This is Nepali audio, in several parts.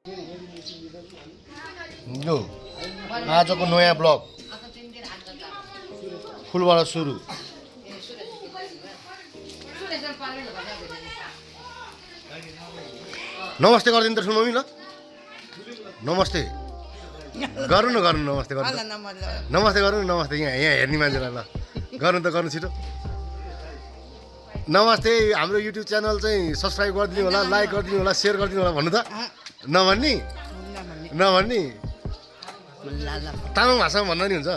यो आजको नयाँ ब्लग फुलबाट सुरु। नमस्ते गरिदिनु त ठुलो मम्मी ल। नमस्ते गर्नु न गर्नु नमस्ते गर्नु नमस्ते गर्नु नमस्ते यहाँ यहाँ हेर्ने मान्छेलाई ल गर्नु त गर्नु छिटो। नमस्ते हाम्रो युट्युब च्यानल चाहिँ सब्सक्राइब गरिदिनु होला, लाइक गरिदिनु होला, सेयर गरिदिनु होला भन्नु त। नभन्ने नभन्ने तामाङ भाषामा भन्दा नि हुन्छ।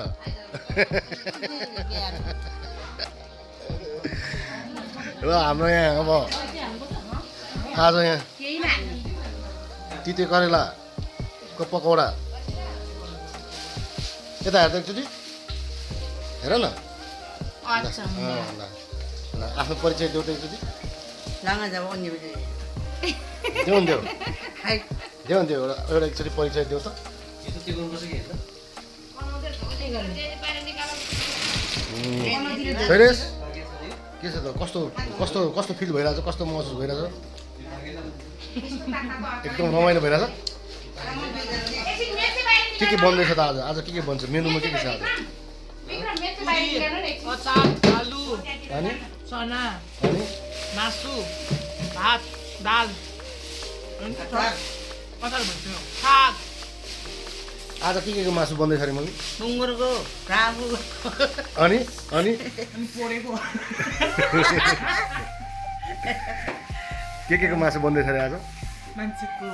र हाम्रो यहाँ अब आज यहाँ तिते करेलाको पकौडा। यता हेर्दा एकचोटि हेर न। ल आफ्नो परिचय देऊ त एकचोटि। देऊ देऊ देऊ देऊ एउटा एकचोटि परिचय देऊ त। सुरेश के छ त? कस्तो कस्तो कस्तो फिल भइरहेछ? कस्तो महसुस भइरहेछ? एकदम रमाइलो भइरहेछ। के बन्दैछ त आज? आज के बन्छ? मेनुमा के छ आज? आलु अनि चना अनि मासु भात दाल साग आज के को मासु बन्दैछ अरे मम्मी? ढुङ्गुरको राबु अनि अनि पोडेको के को मासु बन्दैछ अरे आज? मान्छेको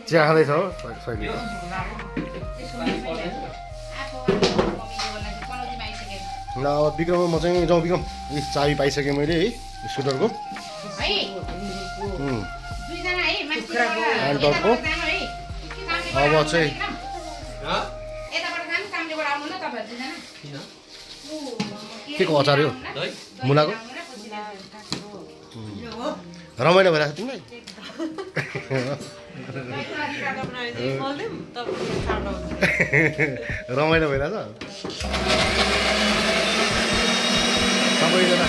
चिया खाँदैछ हो सहिले? ल अब विक्रम म चाहिँ जाउँ। विक्रम चाबी पाइसकेँ मैले है स्कुटरको। ह्यान्डबलको अब चाहिँ के को अचार हो? मुलाको रमाइलो भइरहेको छ तिमीलाई? रमाइलो भइरहेछ सबैजना।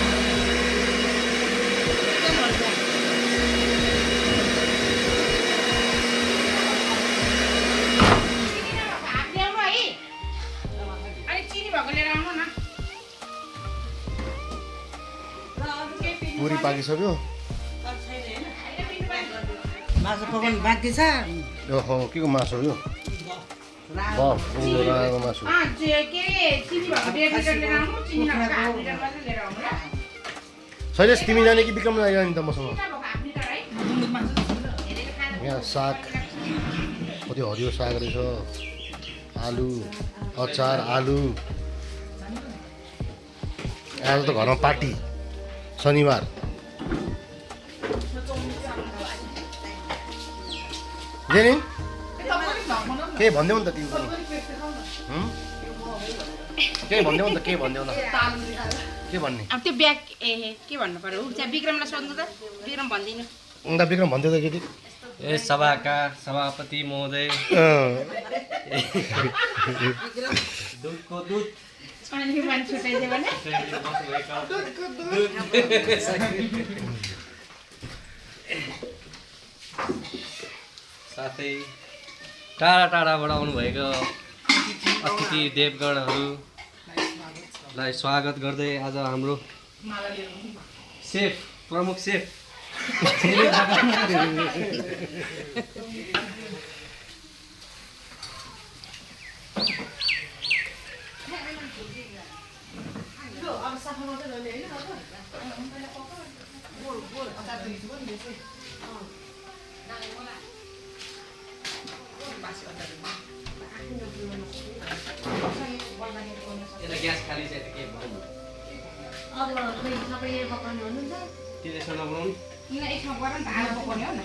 पुरी पाकिसक्यो। मासु पकाउनु बाँकी छ। ओहो के को मासु हो यो? राको मासु। शैलेश तिमी जाने कि विक्रम जाने त मसँग? यहाँ साग कति हरियो साग रहेछ। आलु अचार आलु। आज त घरमा पार्टी शनिबार। जेनी के भनिदेऊ नि त तिमी पनि? केही भनिदेऊ नि त। के भनिदेऊ न? के भन्ने? अब त्यो ब्याग के भन्नु पर्यो? विक्रमलाई सोध्नु त। विक्रम भनिदिनु। उता विक्रम भनिदियो त केटी। ए सभाका सभापति महोदय दुधको दुध साथै टाढा टाढाबाट आउनुभएका अतिथि देवगणहरूलाई स्वागत गर्दै आज हाम्रो सेफ प्रमुख सेफ ग्यास खाली चाहिँ के भन्नु? अब सबैले पकाउनु हुनुहुन्छ? त्यसो नबनाउनु एकमा गरम आलु पकाउने हो न।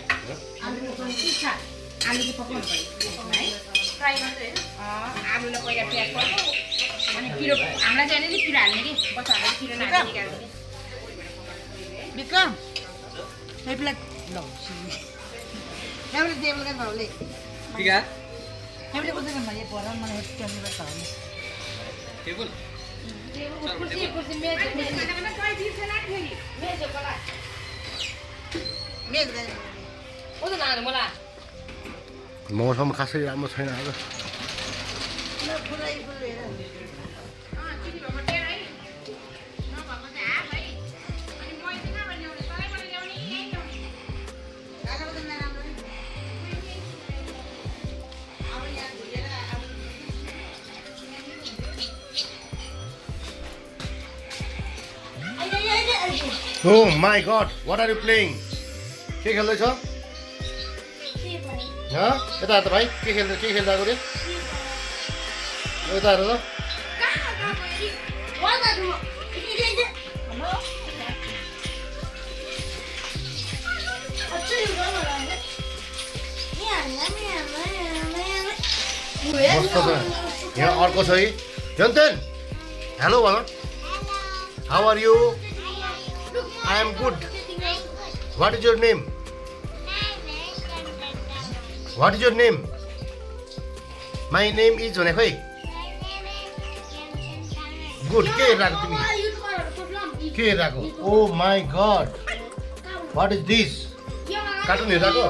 आलु पकाउनु के छ? आलु चाहिँ पकाउनु पर्यो है। फ्राई मात्रै आलुलाई पहिला प्याज पर्यो अनि पिरो। हामीलाई चाहिँ अलिअलि पिरो हाल्ने कि बच्चाहरूले पिरो नहाल्ने निकाल्ने। विक्रम हेप्ला ल हेप्ला टेबल का भाउले ठीक है हेप्ला को चाहिँ मैले पढाउन मलाई टेबल का भाउले टेबल कुर्सी मेज मेज मेज गरे ओ त नानु मलाई मौसम खासै राम्रो छैन आज फुलै फुल हेर चिनी भएको टेर है नभएको चाहिँ हाफ है अनि मैले चाहिँ कहाँबाट ल्याउने तलैबाट ल्याउने यहीँ ल्याउने गागा त नराम्रो नि अब यहाँ भुलेर अब Oh my god, what are you playing? के खेल्दैछ? हँ? यता हेर त भाइ, के खेल्दै आएको रे? यता हेर त मस्त छ यहाँ अर्को छ है जन्तेन हेलो भन how are you I am good. What is your name? What is your name? My name is भने खोइ गुड के हेरिरहेको तिमी के हेरिरहेको oh my god what is this cartoon हेरिरहेको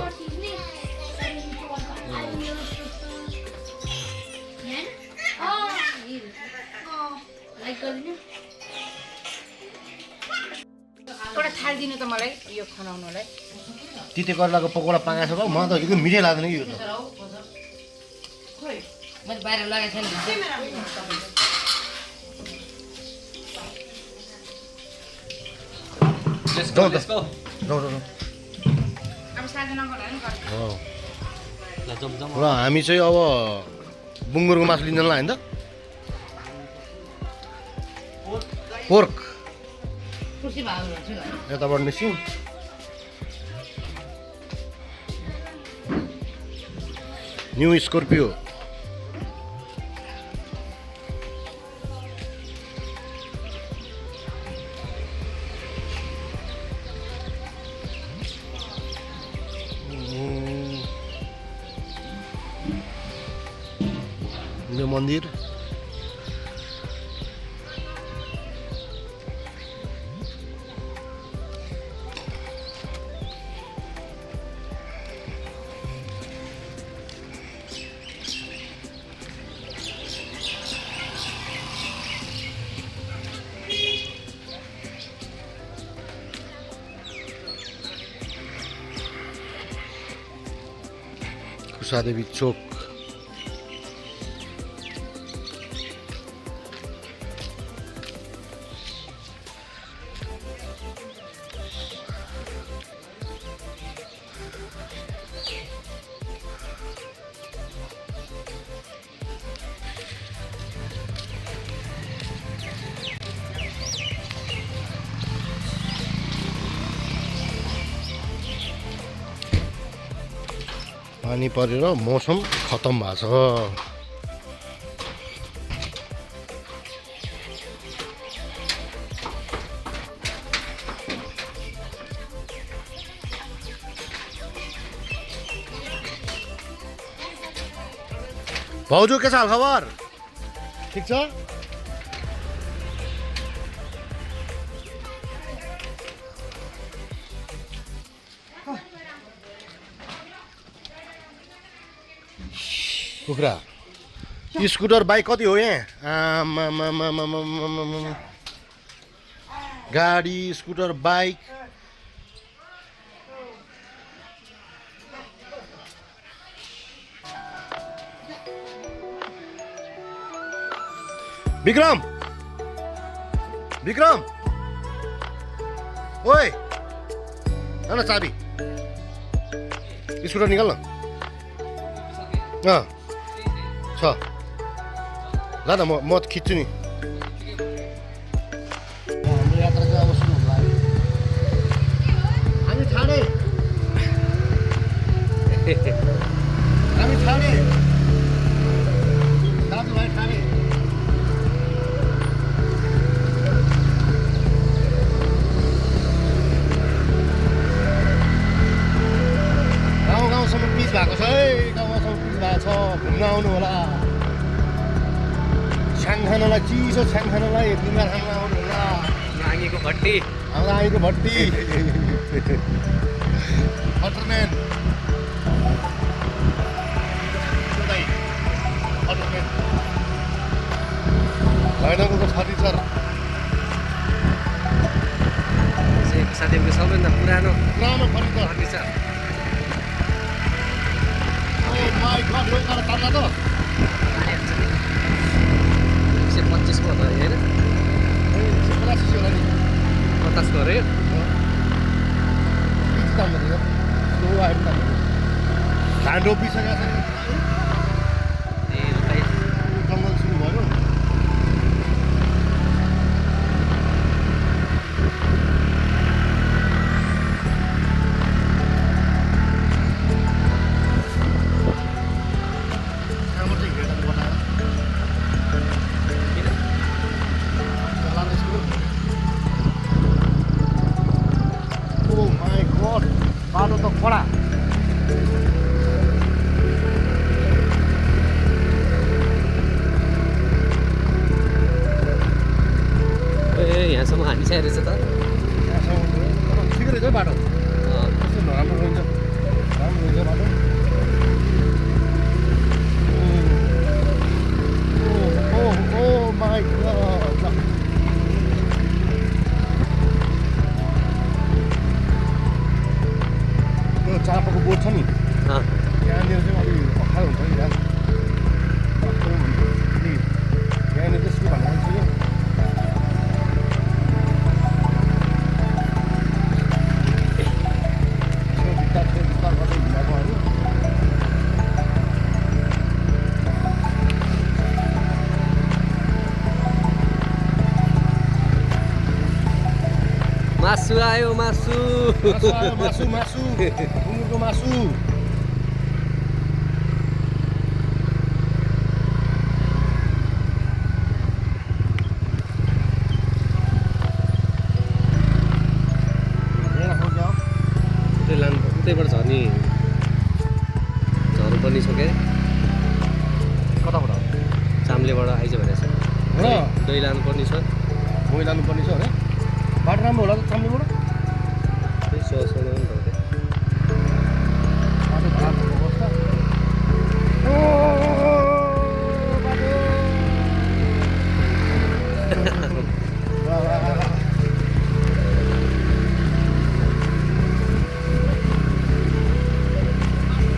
एउटा थाल दिनु त मलाई यो खनाउनुलाई तिते करेलाको पकौडा पाकेको छ बा म त एकदम मिठै लाग्दैन कि यो त मैले बाहिर लगाएको छैन Let's जाउँ go, त let's go. जाउँ अब साँझ नगर्दा नि गर्छ ल जाउँ र हामी चाहिँ अब बुङ्गुरको मासु लिन होला होइन त पोर्क खुसी भएको भन्छु यताबाट निस्क्यौँ न्यू स्कर्पियो यो मन्दिर कुसादेवी चोक पानी परेर मौसम खतम भएको छ भाउजू के छ हाल खबर ठिक छ कुखुरा स्कुटर बाइक कति हो यहाँ गाडी स्कुटर बाइक विक्रम विक्रम ओए न चाबी स्कुटर निकाल न छ ल न म खिच्छु नि हाम्रो यात्रा चाहिँ अब सुरु हुन लाग्यो हामी ठाणे दाजुभाइ ठाणे गाउँसम्म पिच भएको छ है गाउँसम्म पिच भएको छ घुम्न आउनु होला छ्याङ खानलाई चिसो छ्याङ खानलाई बिमार खान आउनु होला नाङ्गेको भट्टी हाम्रो आएको भट्टी अल्टरमेन अल्टरमेन भाइनाको फर्निचर साथीहरूको सबैभन्दा पुरानो पुरानो फर्निचर फर्निचर माई गड यो उकालो तान्ला त 125 को होला हैन 185 होला नि 50 को रे धान रोपिसकेको छ ए भाइ जङ्गल सुरु भयो बाटो त कडा ए यहाँसम्म हानिसकेको रहेछ त ठिकै रहेछ है बाटो कस्तो नराम्रो रहन्छ राम्रो रहेछ बाटो ओ माई गड त्यो चापाको बोट छ नि त्यहाँनिर चाहिँ अलिक अप्ठ्यारो हुन्छ नि यहाँनिर चाहिँ सुरु भन्नु सक्यो मासु आयो मासु मासु मासु सुँगुरको मासु उतैबाट झर्ने झर्नु पर्ने छ क्या कताबाट चाम्लेबाट आइज भनेको छ हो दही लानुपर्ने छ मै लानुपर्ने छ होइन बाटो राम्रो होला त चाम्लेबाट त्यही सोच्नु नि त बाटो खराब अवस्था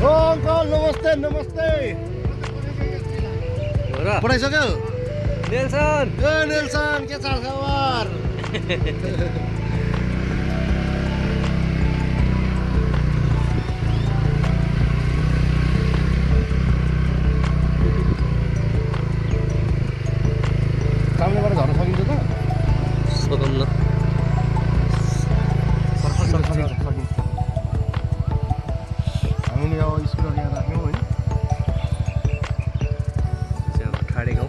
ओ अङ्कल नमस्ते नमस्ते हो र पठाइसक्यो नेल्सन ए नेल्सन के छ खबर सामनेबाट झर्न सकिन्छ त सोधौँ न सकिन्छ हामीले अब स्कुटर यहाँ राख्यौँ होइन चाहिँ अब ठाडे गाउँ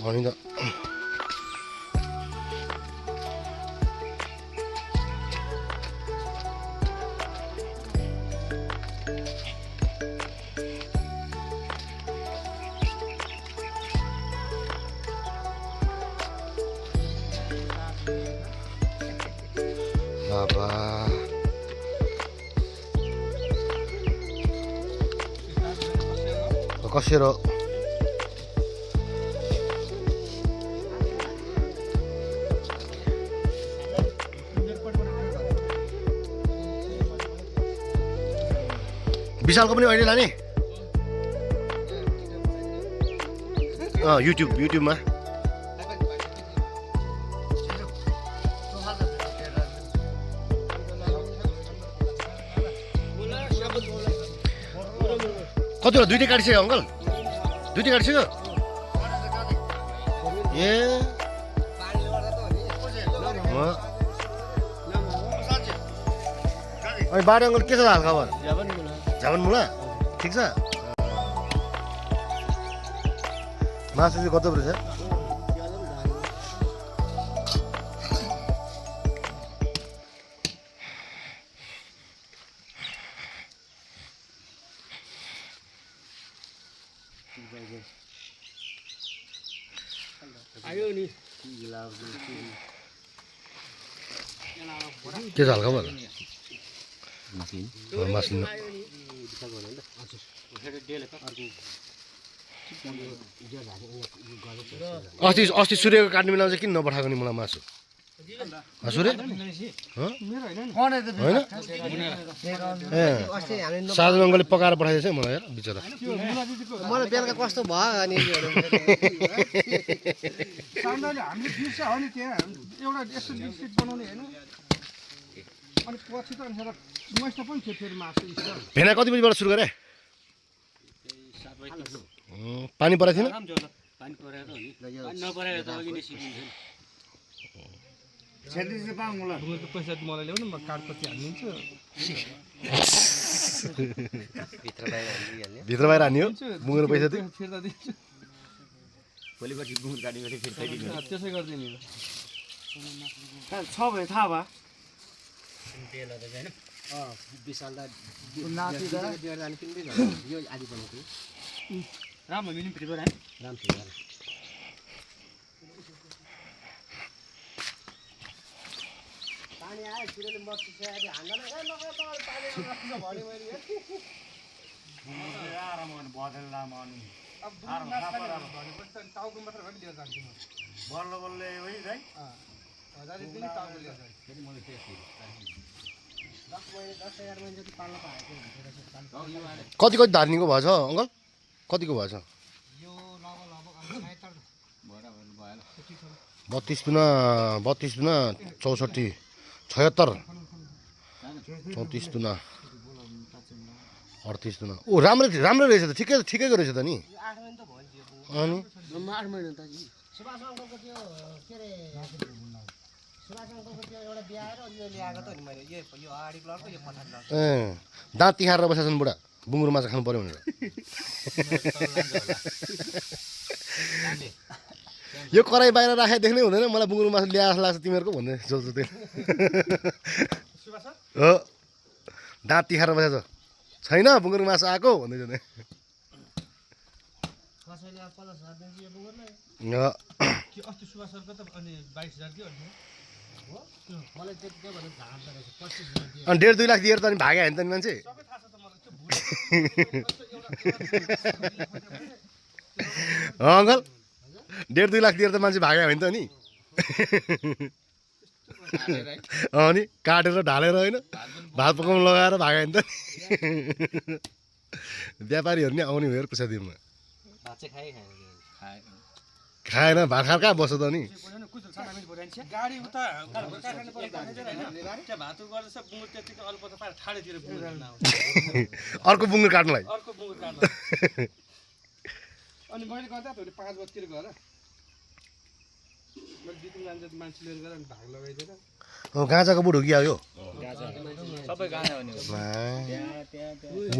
अनि त बाबा कसेर विशालको पनि अहिले लाने युट्युबमा कतिवटा दुइटै काटिसक्यो अङ्कल दुइटै काटिसक्यो ए अनि बाटो अङ्कल के छ हाल खबर झापन मुला ठिक छ मासु चाहिँ कत्रो रहेछ आयो नि के छ हल्का भयो मासु अस्ति सूर्यको काट्ने बेलामा चाहिँ किन नपठाएको नि मलाई मासु सूर्य होइन ए साधु अङ्कलले पकाएर पठाइदिएछ है मलाई यार बिचरा मलाई बेलुका कस्तो भयो अनि हामीले बिर्स हो नि त्यहाँ एउटा यस्तो डिस्ट्रिक्ट बनाउने होइन अनि पछि त अनि मैस पनि थियो फेरि मासु भेना कति बजीबाट सुरु गरे पानी परेको थिएन पैसा मलाई ल्याउनु म काठपत्ती हालिदिन्छु भित्र बाहिर हान्ने हो बुङ्गेर पैसा दियो फिर्ता दिन्छु त्यसै गरिदिने छ भने थाहा भयो राम्रो मिल्ने प्रिपेयर कति कति धार्नीको भएछ अङ्कल कतिको भएछ 32 दुना 64 76 34 दुना 38 दुना ओ राम्रो रहेछ त ठिकैको रहेछ त नि अनि दाँत तिहारेर बसेका छन् बुढा बुङ्गुरो माछा खानु पर्यो भनेर यो कराई बाहिर राखे देख्नै हुँदैन मलाई बुङ्गुरो माछा ल्याएर लाग्छ तिमीहरूको भन्ने सोच्छु त्यो हो दाँत तिहारेर बसेको छैन बुङ्गुरो माछा आएको भन्दैछ नि अस्ति सुभाष सरको त अनि 22,000 दियो अनि 1.5-2 लाख दिएर त अनि भाग्यो होइन त नि मान्छे अङ्कल 1.5-2 लाख दिएर त मान्छे भाग्यो होइन त नि अनि काटेर ढालेर होइन भात पकाउनु लगाएर भाग्यो होइन त व्यापारीहरू नि आउने भयो पैसा दिनमा खाएन भात खाएर कहाँ बस्छ त नि गाडी उता भातु गर्दैछ बुङ्गुर त्यतिकै अल्प त पाएर ठाडेतिर अर्को बुङ्गुर काट्नलाई अर्को बुङ्गुर काट्न अनि मैले गर्दा त 5 बजीतिर गएर मैले दिदी मान्छे लिएर गएर अनि भाग लगाइदिएर गाँजाको बुढो कि आयो सबै गाँजा भन्ने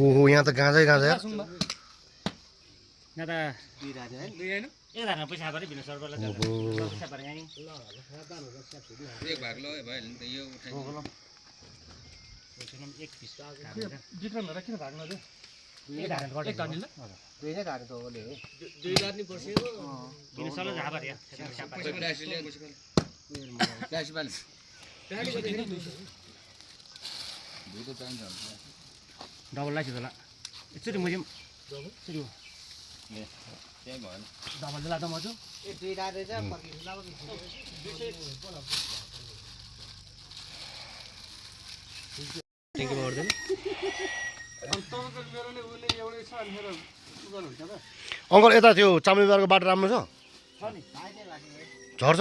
ओहो यहाँ त गाँजै गाँजा यार विक्रमहरु किन भाग्न दे डबल लाइस होला एकचोटि मैले डबल दिला त मजु अङ्कल यता त्यो चामलिङको बाटो राम्रो छ झर्छ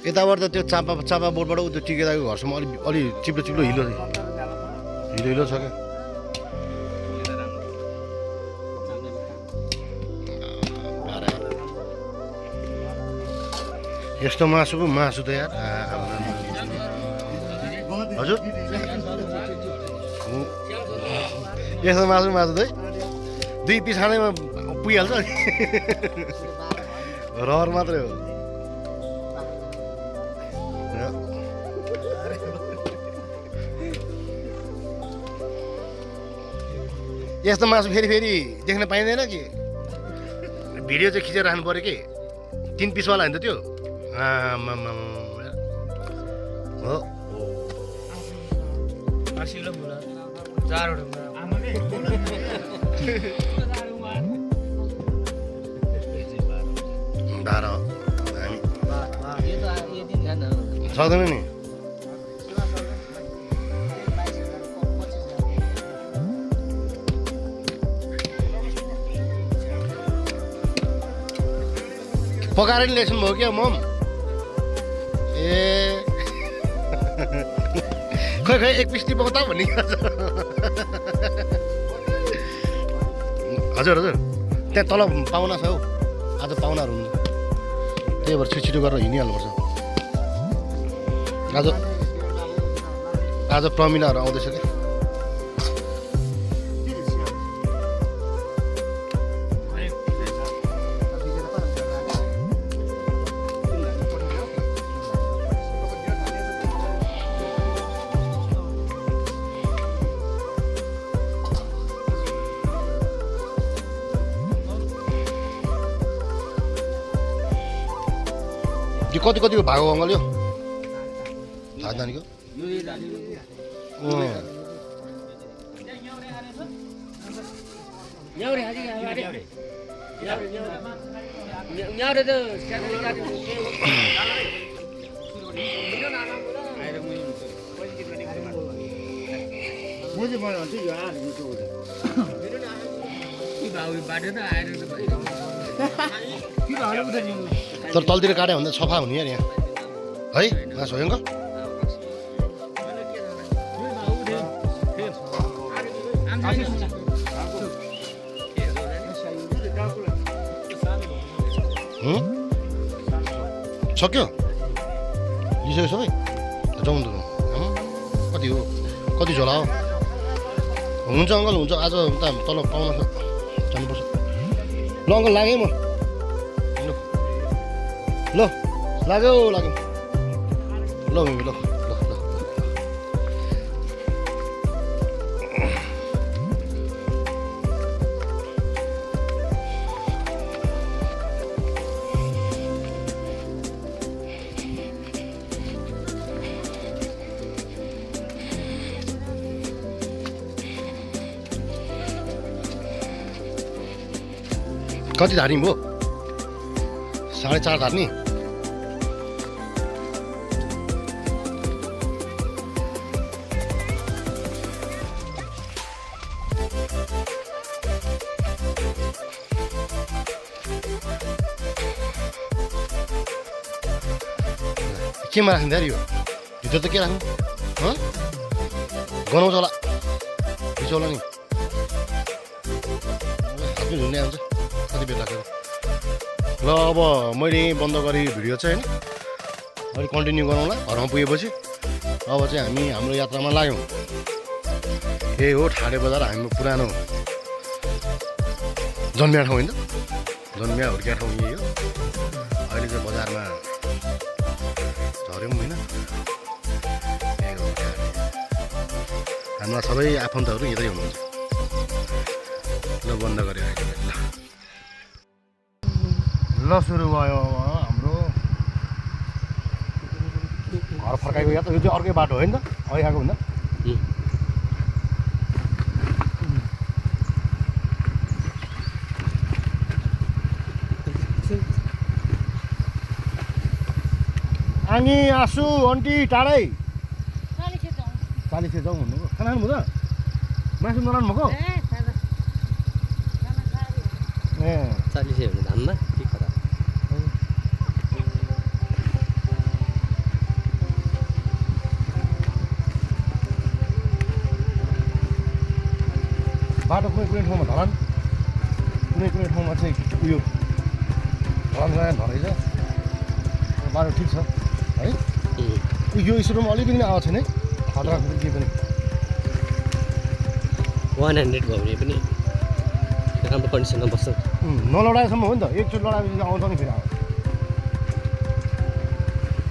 यताबाट त त्यो चापा बोर्डबाट उ त्यो टिकेदाको घरसम्म अलि चिप्लो हिलो छ क्या यस्तो मासु त यार हजुर यस्तो मासु चाहिँ 2 पिस खानैमा पुगिहाल्छ नि रहर मात्रै हो यस्तो मासु फेरि देख्न पाइँदैन कि भिडियो चाहिँ खिचेर राख्नु पऱ्यो कि 3 पिसवाला होइन त त्यो हो सक्दैन नि पकाएर नि ल्याइसक्नु भयो क्या मम ए खै एक पिस टिपाउ त भन्ने हजुर त्यहाँ तल पाहुना छ हौ आज पाहुनाहरू हुनु त्यही भएर छिटो गरेर हिँडिहाल्नुपर्छ आज प्रमिलाहरू आउँदैछ कि यो कतिको भएको अङ्कल यो थाहा जानेको तर तलतिर काट्यो भने त सफा हुने यार यहाँ है मासु हो अङ्कल सक्यो लिइसक्यो सबै जाउँ त कति हो कति झोला हो हुन्छ अङ्कल हुन्छ आज उता तल पाउन जानुपर्छ ल अङ्कल लागेँ म ल लाग्यो ल मिमी ल कति धार्नी भयो 4.5 धार्नी केमा राख्ने दार यो भित्र त के राख्नु गनाउँछ होला भित्र होला नि हातमै झुन्ने आउँछ कति बेर लाग्छ ल अब मैले बन्द गरेँ भिडियो चाहिँ होइन अहिले कन्टिन्यू गरौँला घरमा पुगेपछि अब चाहिँ हामी हाम्रो यात्रामा लाग्यौँ यही हो ठाडे बजार हाम्रो पुरानो जन्मिया ठाउँ होइन जन्मिया हुर्किया ठाउँ यही हो अहिले चाहिँ बजारमा झऱ्यौँ होइन हाम्रा सबै आफन्तहरू यतै हुनुहुन्छ ल बन्द गरेर ल सुरु भयो हाम्रो घर फर्काएको यात्रा यो चाहिँ अर्कै बाटो होइन त अघि आएको भन्दा आनी आसु आन्टी टाढै 40 जाउँ भन्नुभयो खाना खानु भयो त मासु नलानु भएको ए 40 हो भने धाममा के खरा बाटो कुनै ठाउँमा ढलान कुनै ठाउँमा चाहिँ उयो ढलान ढलाइछ बाटो ठिक छ है यो स्टोरमा अलिकति पनि आएको छैन है खतरा के पनि 100 भयो भने पनि राम्रो कन्डिसनमा बस्छ। नलडाएसम्म हो नि त, एकचोटि लडाएपछि आउँछ नि फेरि आउँछ।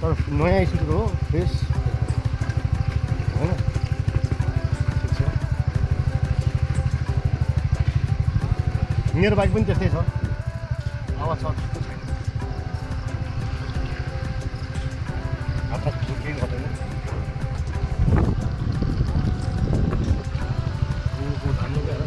तर नयाँ स्कुटर हो, फ्रेस होइन। ठिक छ, मेरो बाइक पनि त्यस्तै छ, आवाज छ हात केही गर्दैन। धान्नु गएर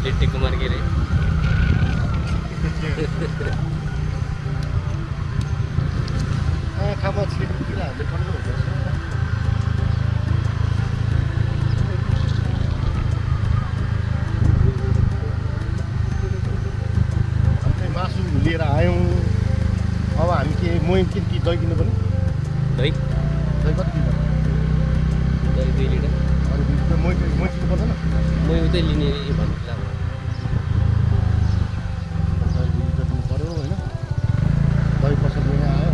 लिट्टी कुमार गिरी आँखामा छिटकिराहरूले ठन्डो हुन्छ। हामी चाहिँ मासु लिएर आयौँ। अब हामी के मोही कि दही किन्नु पर्ने? दही दही कति किन्नु? दही 2 लिटर अरू मोही किन्नु पर्दैन? म उतै लिने भन्नु दही 2 लिटर किन्नु पऱ्यो होइन। दही पसल लिने आयो।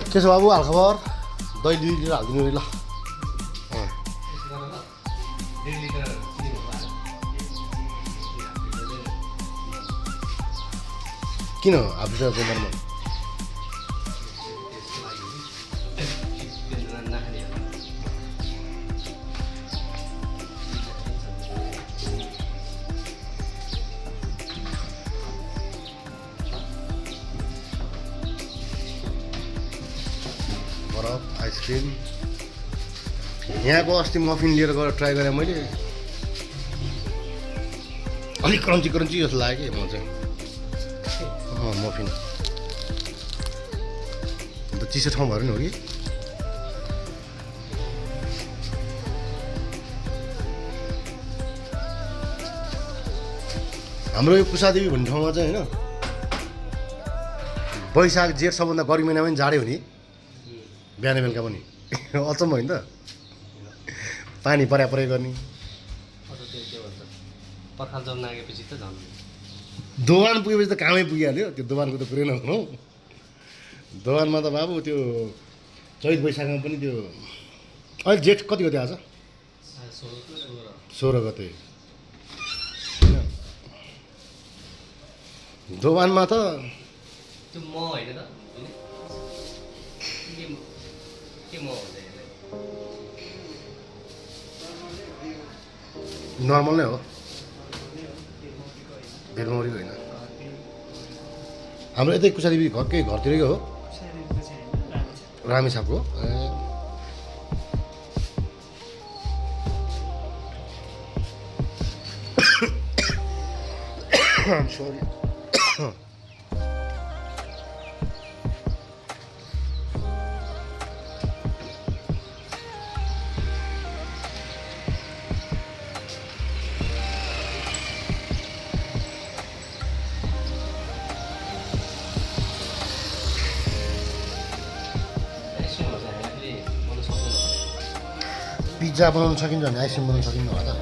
के छ बाबु हालखबर? दही 2 लिटर हालिदिनु नि ल। किन हाफ लिटर चाहिँ बरफ आइसक्रिम। यहाँको अस्ति मफिन लिएर गएर ट्राई गरेँ मैले, अलिक क्रन्ची जस्तो लाग्यो कि म चाहिँ। मफिन अन्त चिसो ठाउँ भएर नि हो कि। हाम्रो यो कुसादेवी भन्ने ठाउँमा चाहिँ होइन, वैशाख जेठ सबभन्दा गर्मी महिनामा पनि जाडै हुने, बिहान बेलुका पनि। अचम्म होइन त, पानी परै गर्ने। पर्खाल जल नागेपछि त झन् दोकान पुगेपछि त कामै पुगिहाल्यो। त्यो दोकानको त कुरै नभनौँ। दोकानमा त बाबु त्यो चैत वैशाखमा पनि त्यो अहिले जेठ कति गते आज? 16 गते होइन। दोकानमा त त्यो म होइन त के म हुँदैन नर्मल नै हो, भेलमौरी होइन। हाम्रो यतै कुसादेवी घरकै घरतिरकै हो, रामेछापको। सरी। पिज्जा बनाउन सकिन्छ भने आइसक्रिम बनाउन सकिन्न होला त।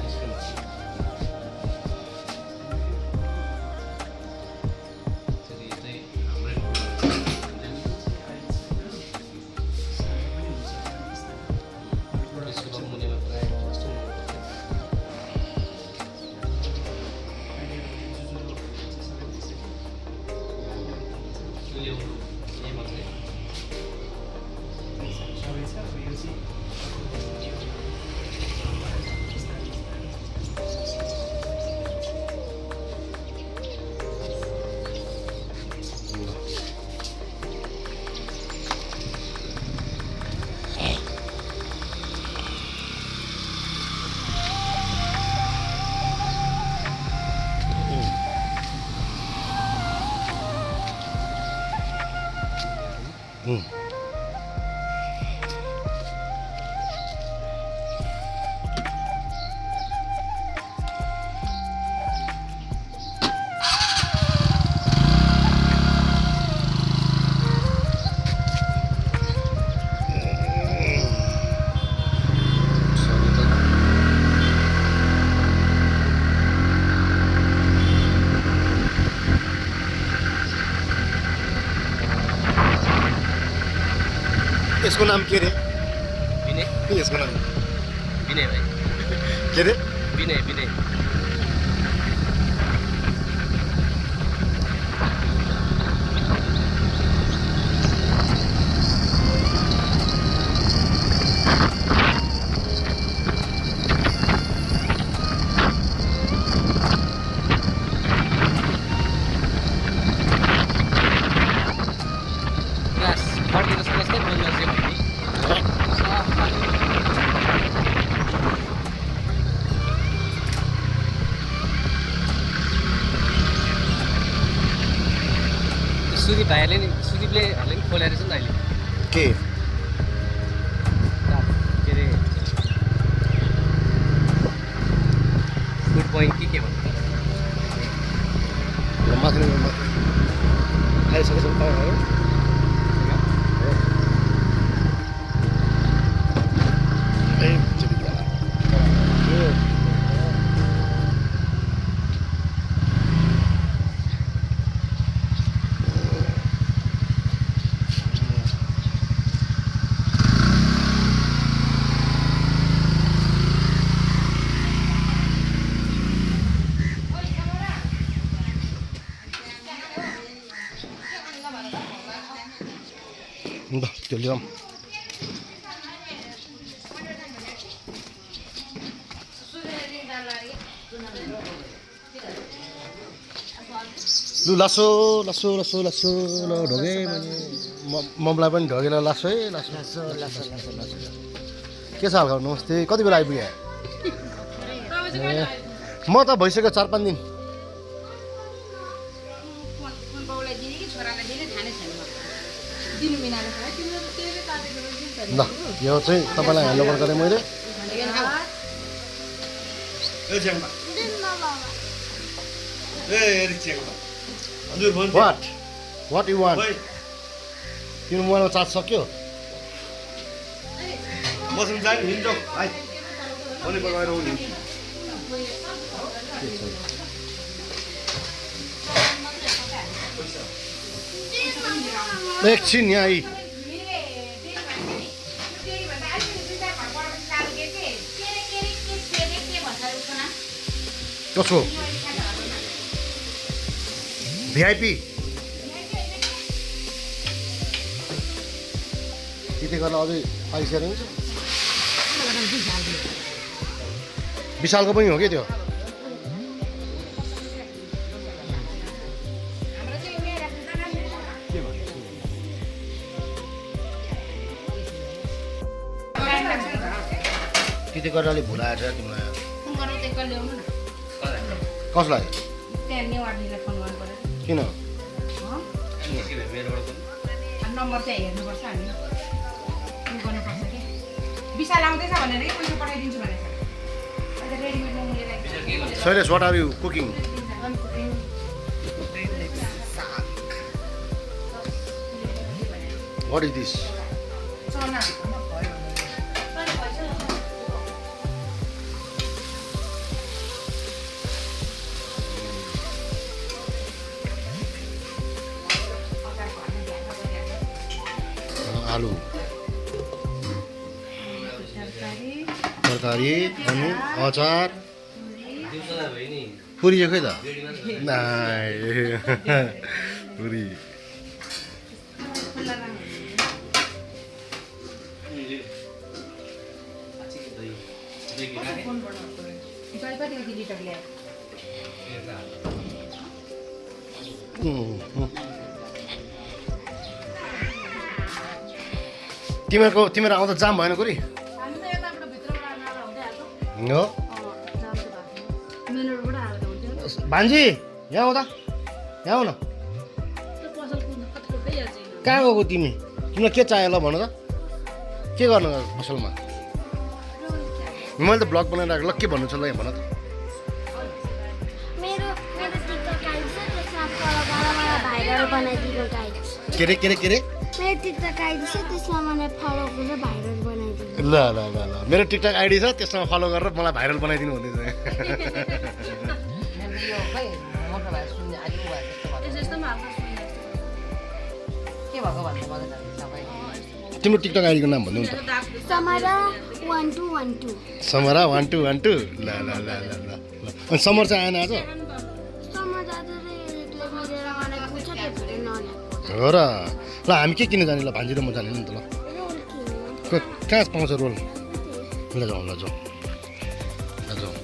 यसको नाम के रे? विनय के यसको नाम विनय भाइ के रे? विनय विनय क्लास फर्किनु सक्छ त बोल्न चाहिँ सुदीप भाइहरूले नि सुदीपले नि खोलेर रहेछ नि त अहिले के के अरे फुड पोइन्ट के भन्नु माथि खाइसकेछ त्यो लिउँ लु लासो लासो लासो लासो ल ढोगे मैले ममलाई पनि ढोगेर लासो है लासो लासो लासो लासो लासो के छ हाल नमस्ते कति बेला आइपुगे म त भइसक्यो 4-5 दिन ल यो चाहिँ तपाईँलाई ह्यान्डओभर गरेँ मैले वाट यु वान्ट तिम्रो मोबाइलमा चार्ज सक्यो मसँग जाने हिँड्छ भाइ भने पकाएर आउने एकछिन यहाँ आई कसो भिआइपी त्यति गर्न अझै आइसकेको छ विशालको पनि हो कि त्यो त्यति गरेर अलिक भुलाएछ तिमीलाई कसलाई किन नम्बर चाहिँ हेर्नुपर्छ हामी गर्नुपर्छ कि विशाल आउँदैछ भनेर कि पैसा पठाइदिन्छु भनेर रेडिमेड मोमो लिएर Shailesh what are you cooking what is this चना आलु तरकारी अनि अचार पुरी चाहिँ खै त पुरी तिम्रो आउँदा जाम भएन कुरी हो भान्जी यहाँ आउँदा यहाँ आउ न कहाँ गएको तिमी तिमीलाई के चाहियो ल भन त के गर्नु असलमा मैले त ब्लग बनाइरहेको ल के भन्नु छ ल यहाँ भन त मेरो टिकटक आइडी छ त्यसमा फलो गरेर मलाई भाइरल बनाइदिनु गाइस के रे मेरो टिकटक आइडी छ त्यसमा मलाई फलो गरेर भाइरल बनाइदिनु ल ल ल ल मेरो टिकटक आइडी छ त्यसमा फलो गरेर मलाई भाइरल बनाइदिनु भन्दैछ यो खै मोटो भएर सुन्ने आज उ भएर जस्तो भयो के भएको भन्नु मलाई सबै तिम्रो टिकटक आइडीको नाम भन्नु नि त समरा 1212 समरा 1212 ल ल ल ल ल अनि समर चाहिँ आएन आज समर दाजुले मिलेर मलाई पुग्छ त्यो भएर नल्याएको हो र ल हामी के किन्न जाने ल भान्जी र म जाने नि त ल कहाँ पाउँछ रोल ल जाउँ ल जाउँ ल जाउँ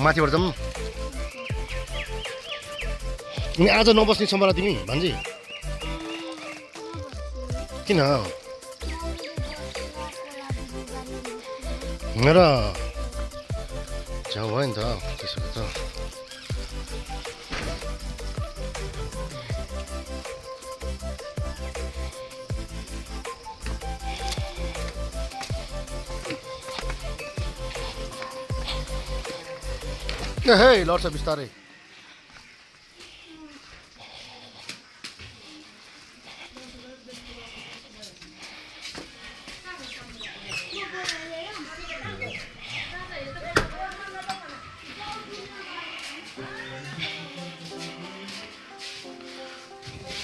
माथिबाट जाउँ अनि आज नबस्ने समरा तिमी भान्जी किन र छेउ भयो नि त त्यसो त हे लड्छ बिस्तारै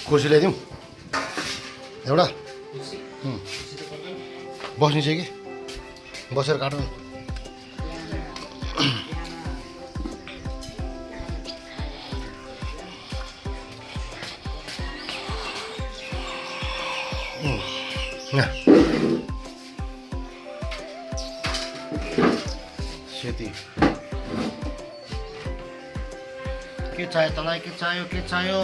कुर्सी ल्याइदिउँ एउटा बस्ने चाहिँ कि बसेर काटौँ सेती के चाहियो तँलाई के चाहियो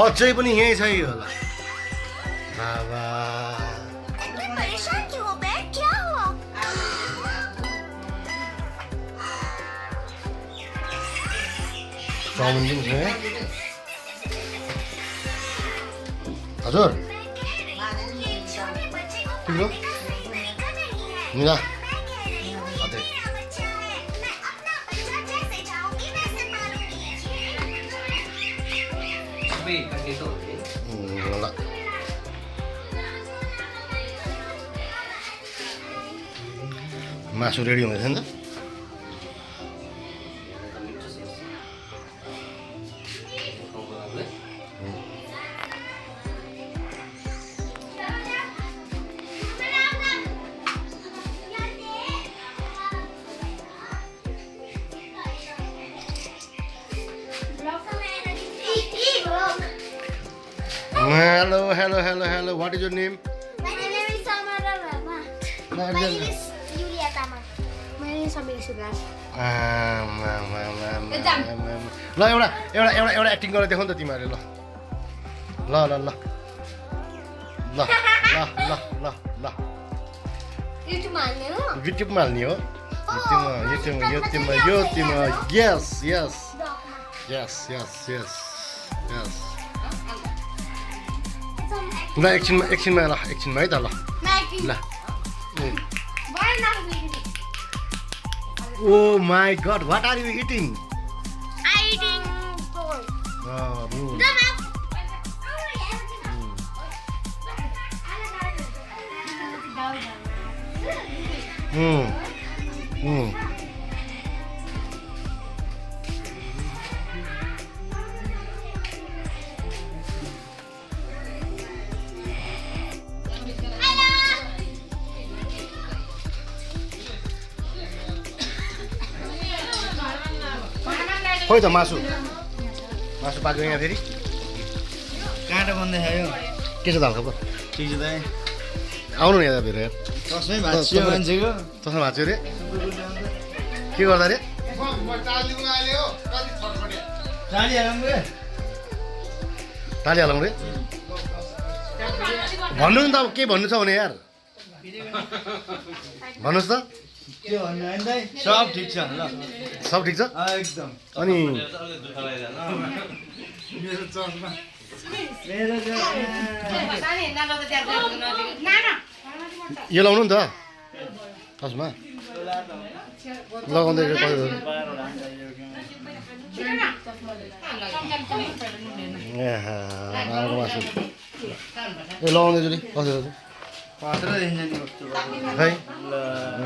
अझै पनि यहीँ छ यो होला बाबा चाउमिन पनि छ है हजुर तिम्रो निला सबै काटेको ल मासु रेडी हुँदैछ नि त Hello. What is your name? My name is Samara Rama. My name is Yulia Tama. My name is Samir Sugar. ल एउटा एक्टिङ गरेर देखाउ नि त तिमीहरूले ल युट्युबमा हाल्ने हो? युट्युबमा हाल्ने हो युट्युबमा यस ल एकछिनमा है त ल oh my god what are you eating खोइ त मासु पाक्यो यहाँ फेरि काँटा बन्दै खायो के छ दाल खबर ठिक छ दाइ आउनु नि यता फेरि कसमै भाँच्यो मान्छेको तसँग भाँच्यो रे के गर्दा रे ताली हालौँ रे भन्नु नि त अब के भन्नु छ भने यार भन्नुहोस् त सब ठिक छ ल सब ठिक छ एकदम अनि यो लाउनु नि त खासमा लगाउँदै मासु ए लगाउँदै जुली कसरी खै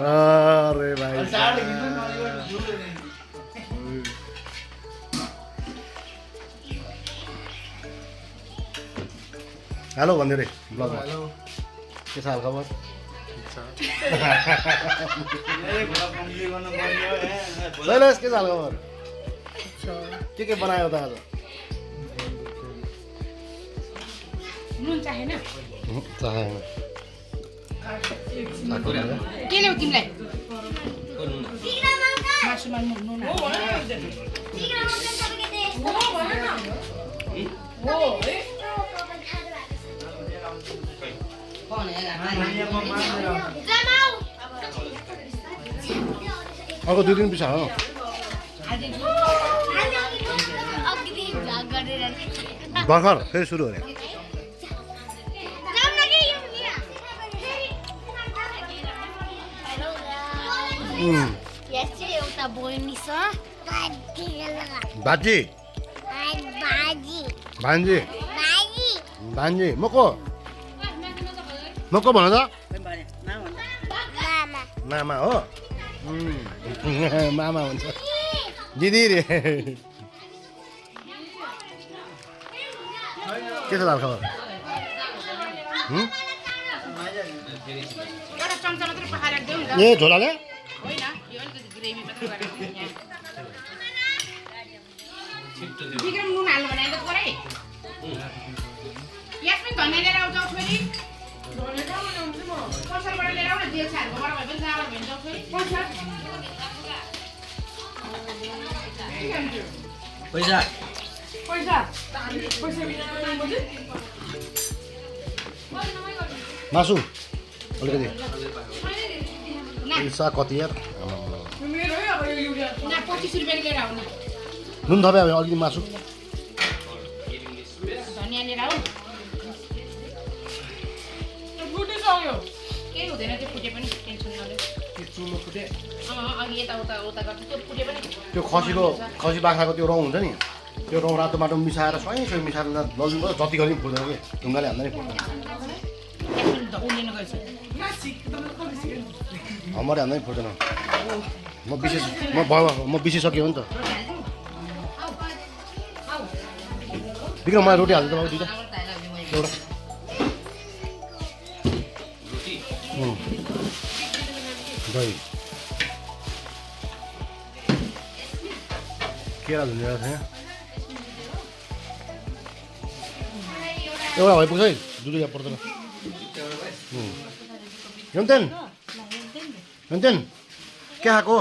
अरे भाइ हेलो भन्दै रे ब्लगमा के छ हाल खबर शैलेश के छ हाल खबर के बनायो त आज नुन चाहेन चाहेन के ल्याऊ तिमीलाई मासुमा नुन अर्को 2 दिन पछि हो भर्खर फेरि सुरु हो अरे बाजी भान्जी भान्जी मको भन त मामा हो मामा हुन्छ दिदी रे के छ हाल खबर ए झोलाले विक्रम नुन हाल्नु भने त परै यास्मिन धनिया लिएर आउँछ छोरी पसलबाट लिएर आउन जेल छारकोबाट भए पनि जाँदा भन्छ छोरी पैसा मासु अलिकति साग कति यार 25 रुपियाँ लिएर आउनु नुन थप्यो भने अलिकति मासु धनिया लिएर आऊ केही हुँदैन त्यो फुटे पनि टेन्सन नलिनु अघि यताउता गर्छ त्यो फुटे पनि त्यो खसी बाख्राको त्यो रौँ हुन्छ नि त्यो रौँ रातो माटो मिसाएर सही मिसाएर नजुन जति गरे पनि फुट्दैन कि ढुङ्गाले हाल्दा नि फुट्दैन हमारे हाल्दा नि फुट्दैन म बिसिसक्यो नि त विक्रम मलाई रोटी हाल्नु त बाबु दुईवटा एउटा दही केरा झुन्डेर छ यहाँ एउटा भइपुग्छ है दुईवटा पर्दैन हेमतेन के खाएको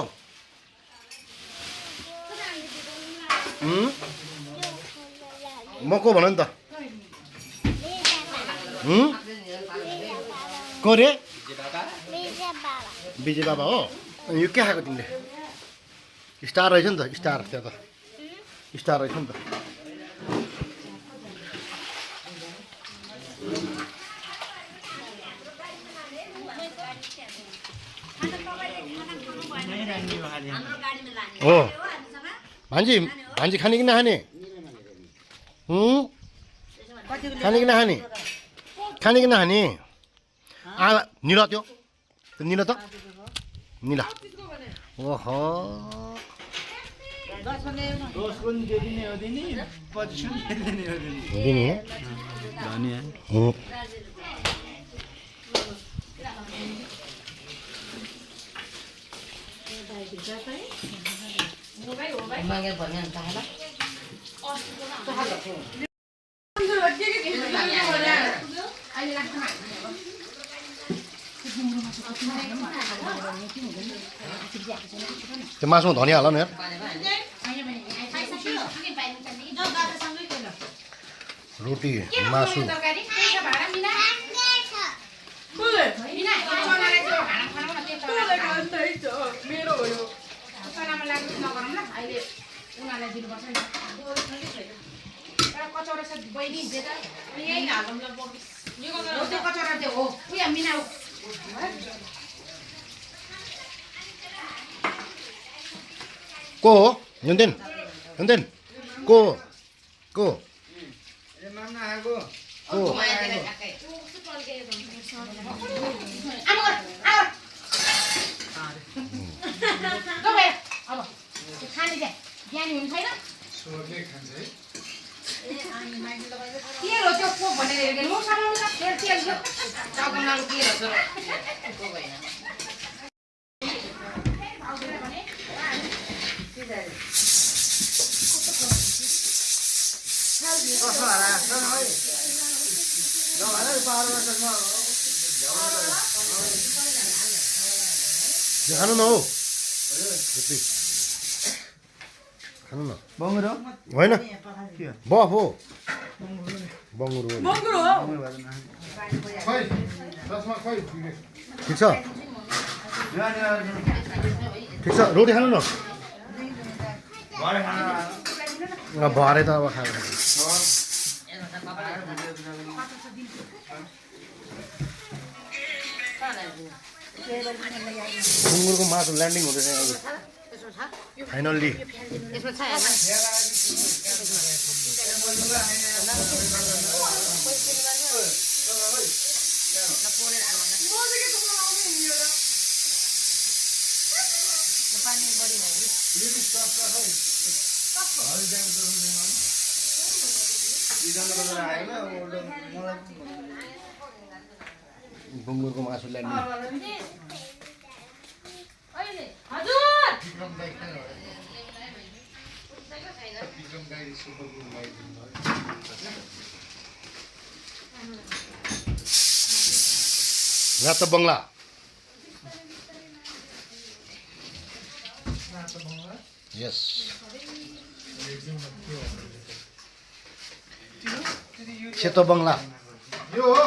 मको भन नि त को रे विजय बाबा हो अनि यो के खाएको तिमीले स्टार रहेछ नि त स्टार त्यहाँ त स्टार रहेछ नि त हो भान्जी खाने कि नखाने खाने कि नखाने खाने कि नखाने निला त्यो निला त निला ओहो मागेर भन्ने अन्त होला त्यो मासुमा धनिया हाल न यार रोटी मासु तरकारी भाडा मिना मिना चलालाई त्यो भाडा खानु न त्यो मेरो हो यो चलामा लाग्नु नगरौँ ल अहिले उनीहरूलाई दिनुपर्छ नि एउटा कचौरा छ बहिनी दे त यही हालौँ ल बोकिस यो त्यो कचौरा त्यो हो उयो मिना को हो नन्देन को को को अब खाने चाहिँ ज्ञानी हुनु छैन तेल हो त्यो को भनेर म सामाउनु त तेल चाउको तेल हो खानु न हौ खानु न बङ्गुरो होइन बफ हो बङ्गुरो ठिक छ ठिक छ रोटी खानु न भरे त अब खानु सुँगुरको मासु ल्यान्डिङ हुँदैछ फाइनल्ली गुङ्गुरको मासु ल्यान्डिङ रातो बङ्गला यस सेतो बङ्गला यो हो